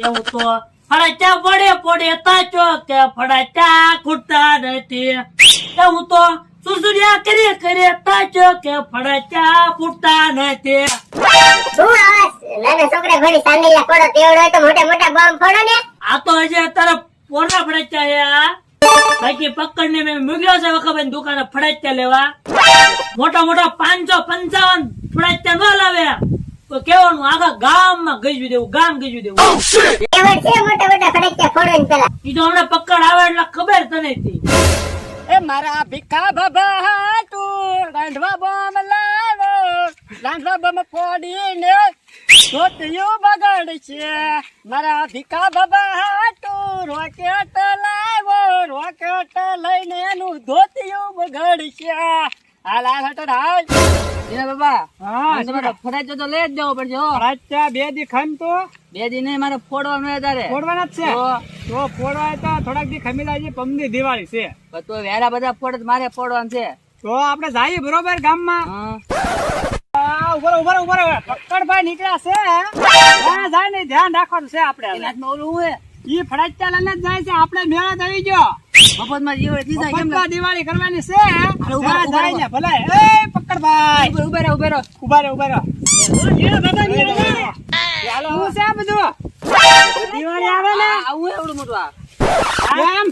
એવું તો ફડાચા પડે પડે તાચો કે ફડાચા ખૂટતા નથી એવું તો સુસુડિયા કરે તાચો કે ફડાચા ફૂટતા નથી. શું આવાજ નાના છોકરા ઘણી સાંગલિયા ફોડો તેવડો હોય તો મોટા મોટા બોમ્બ ફોડો ને. આ તો હજી અત્યારે પોરના ફડાચા છે આ. બાકી પકડ ને મેં મૂક્યો છે વખત દુકાને ફડાચા લેવા. મોટા મોટા 555 ફડાચા ન લાવે તો કેવાનું આખા ગામમાં ગજવી દેવું, ગામ ગજવી દેવું. એવડ છે મોટા મોટા ફડકતા ફોડો ને પેલા. ઈ તો હમણાં પકડ આવે એટલે ખબર તને હતી. એ મારા ભીખા બાબા તું રાંધવા બોમ લાવો, રાંધવા બોમ ફોડીને ધોતિયું બગાડશે. મારા ભીખા બાબા તું રોકેટ લાવો, રોકેટ લઈને એનું ધોતિયું બગાડશે. હાલ હાલ હટ હાલ. એના બાબા હા તમારે ફરાજો તો લઈ જ જવો પડશે હો. ફરાજા 2 દી ખાન તો 2 દી નહીં મારે ફોડવાનું છે તારે. ફોડવાના જ છે તો ફોડવાય તો થોડાક દી ખમી લાવજે, પમની દિવાળી છે તો વેરા બધા ફોડ મારે ફોડવાનું છે. તો આપણે જઈએ બરોબર ગામમાં. ઉભર ઉભર ઉભર પકડભાઈ નીકળ્યા છે. જાય ને ધ્યાન રાખવાનું છે આપણે. ઓલું હે ઈ ફડાચા લઈને જાય છે, આપણે મેળા આવી ગયો. મફતમાં દિવાળી કરવાની છે. જાય ને ભલે. એ પકડભાઈ ઉભા રહો ઉભા રહો. શું છે આ બધું? દિવાળી આવે ને આવું એવડું મોટું કેમ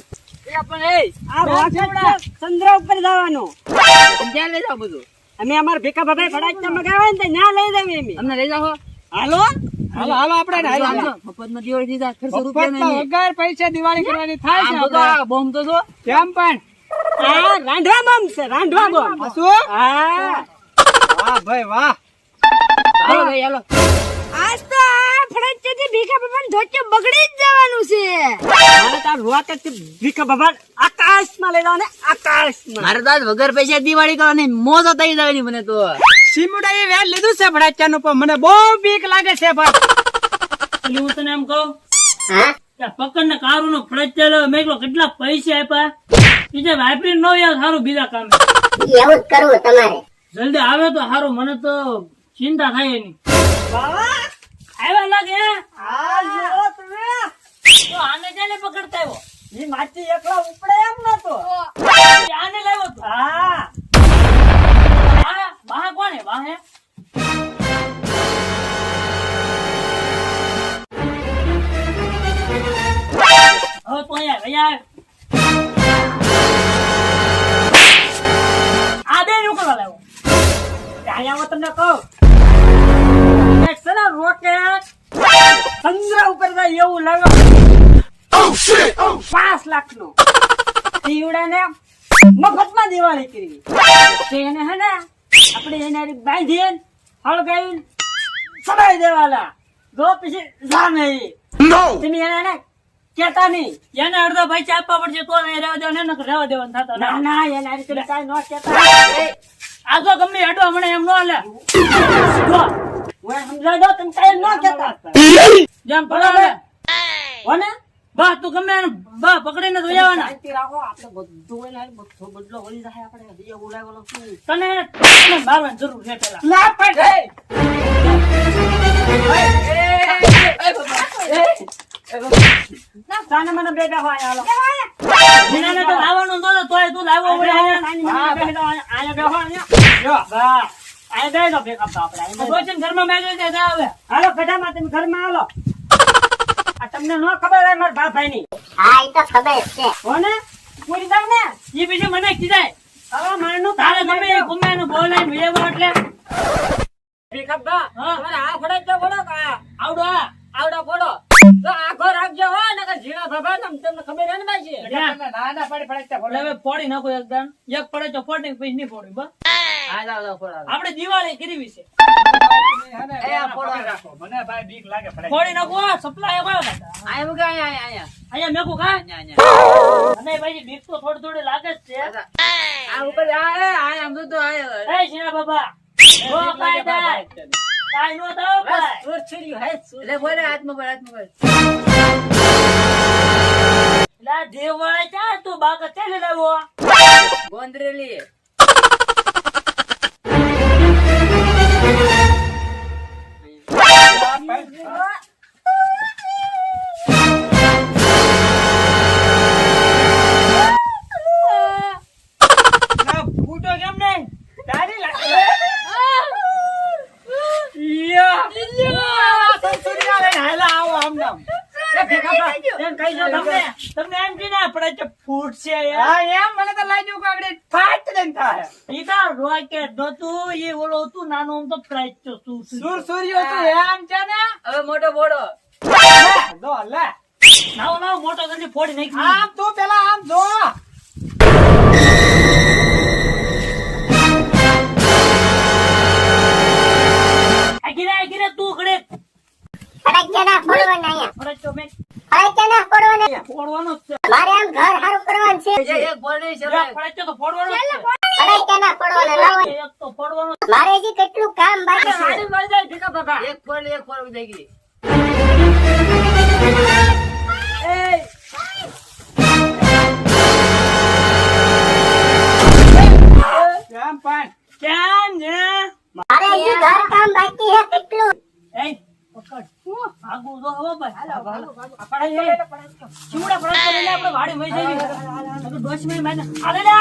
ચંદ્ર ઉપર જવાનું ક્યાં લઈ જાવ બધું? અમે અમારા ભીખા બાબા ફડાચા મગાવે ને ત્યાં લઈ જાવ. અમને લઈ જાવ. હાલો હાલો હાલો આપણે મફતમાં દિવાળી દીધા. વગર પૈસા દિવાળી કરવાની થાય છે. બોમ્બ તો જો કેમ પણ રાંધવા બોમ્બ છે, રાંધવા બોમ્બ. શું? હા વાહ ભાઈ વાહ. હાલો ભાઈ હાલો. આજ તો આ ફડાચેથી ભીખા બાબાને ધોતિયું બગડી જ જવાનું છે. મારે તાર રોકેટ ભીખા બાબા આકાશમાં લઈ જવાને, આકાશમાં. મારે તો વગર પૈસા દિવાળી કરવાની મોજો થઈ જાય મને તો. સીમુડા એ વેલ લીધું છે ફડાચાનું, પણ મને બહુ બીક લાગે છે ભાઈ. હું તને એમ કહું હા પકડ ને કારું નો ફડાચા મેં કેટલા પૈસા આપ્યા બીજા વાપરી ન યાર સારું બીજા કામે. એવું જ કરવું તમારે. જલ્દી આવે તો સારું, મને તો ચિંતા થાય એની. આવ્યા લાગે તો આને જાને પકડતા આવ્યો. ઈ માટી એકલા ઉપડે એમ નતો. આને લાવ્યો તો. હા વાહ કોને વાહે હવે તો અહીંયા આ બે નું કરવા લાવ્યો. અહીંયા હું તમને કહું એક છે ને રોકેટ ચંદ્ર ઉપર જાય એવું લાવ્યો. 5 લાખ નું દીવડાને મફતમાં દિવાળી કરી. એને હે ને આપણે એને બાંધીને હળગાવીને સડાઈ દેવાના. જો પછી જાને તમે એને કેતા નહીં. એને અડધો પૈસા આપવા પડશે તો રહેવા દેવાનું ને રહેવા દેવાનું થતો. ના ના એના રીતે કાંઈ ન કેતા. આ તો ગમે અડો હમણાં એમ ન લે. હું સમજાય દો તમે કાંઈ ન કેતા. જેમ પડે હોને બા તું ગમે એને બા પકડીને તો જવાના. શાંતિ રાખો. આપણે બધું હોય ને બધો બદલો વળી જાય. આપણે હજી બોલાવેલો શું તને મારવાની જરૂર છે પેલા. ના પણ સાને મને બેઠા હોય હાલો. એને તો લાવવાનું નતો તોય તું લાવ્યો વળે. આયા બેઠો અહીંયા જો બા આયા બેઠો ભેગા આપણે ભોજન ઘરમાં મેળવી દે આવે. હાલો ગઢામાં તમે ઘરમાં હાલો. આ તમને ન ખબર હોય મારા ભાઈ ની હા એ તો ખબર જ છે. હોને પૂરી જાવ ને એ બીજું મને કીધાય હવે મારનું તારે ગમે એ ગમે એનું બોલાઈને વેવો એટલે ભીખા હા. તમારે આ ફોડો તો ફોડો કા આવડો આ આવડો ફોડો તો આખો રાખજો હો નકર ઝીણા બાબા તમને ખબર હે ને બાજી ના ના પડે પડે એટલે હવે ફોડી નાખો એકદમ. એક પડે તો ફોડી પછી નહીં ફોડી બસ. આ જાવ ફોડો આપણે દિવાળી કરવી છે. એ આ ફોડો રાખો મને ભાઈ બીક લાગે પડે ફોડી નાખો સપ્લાય આવ્યો કાકા. આયા મુકા આયા અહીંયા મેકું કા અને ભાઈ બીક તો થોડી થોડી લાગે જ છે. આ ઉપર આયા આમ તો આયો એ શીના બાબા ઓ કાઈ થાય કાઈ નો થાવ ભાઈ. સુર છર્યું હે લે બોલે હાથમાં બોલ લા દેવાળે ચા તું બાકા ચાલે લાવો ગોંદરેલી ભીખા એમ કહી દો તમને એમ કે ના ફડાચ્યા ફૂટશે યાર. હા એમ મને તો લાગ્યું કે આગળ ફાટ દઈને થાય ઈ તો રોકેટ નહોતું, એ ઓલો હતું નાનું આમ તો ફડાચ્યો સુર સૂર્યો તો એમ છે ને હવે મોટો બોડો દો લે નાવો મોટો કરી ફોડી નાખી. આમ તું પેલા આમ જો આગીરે તું ઘડે ફટાકડા ના ફોડવાના અહીંયા. ફડાચ્યો મેં ફટાકડા ના ફોડવાના. ફોડવાનો જ છે. મારે આમ ઘર હારું કરવાનું છે. એક બોડી છે જા, ફડાચ્યો તો ફોડવાનો જ છે. ફટાકડા ના ફોડવાના લાવો. એક તો ફોડવાનો જ મારે હજી કેટલું કામ બાકી છે. ગાડી લઈ જાય ભીખા બાબા એક ફોડ થઈ ગઈ કેમ પણ કેમ ને મારે હજી ઘર કામ બાકી છે કેટલું. એ પકડ આગુ જો હવે ભાઈ આપણે ચીવડા ફડાચ્યો લઈને આપણે વાડી વઈ જઈએ. ડોશ માં માને હાલે લે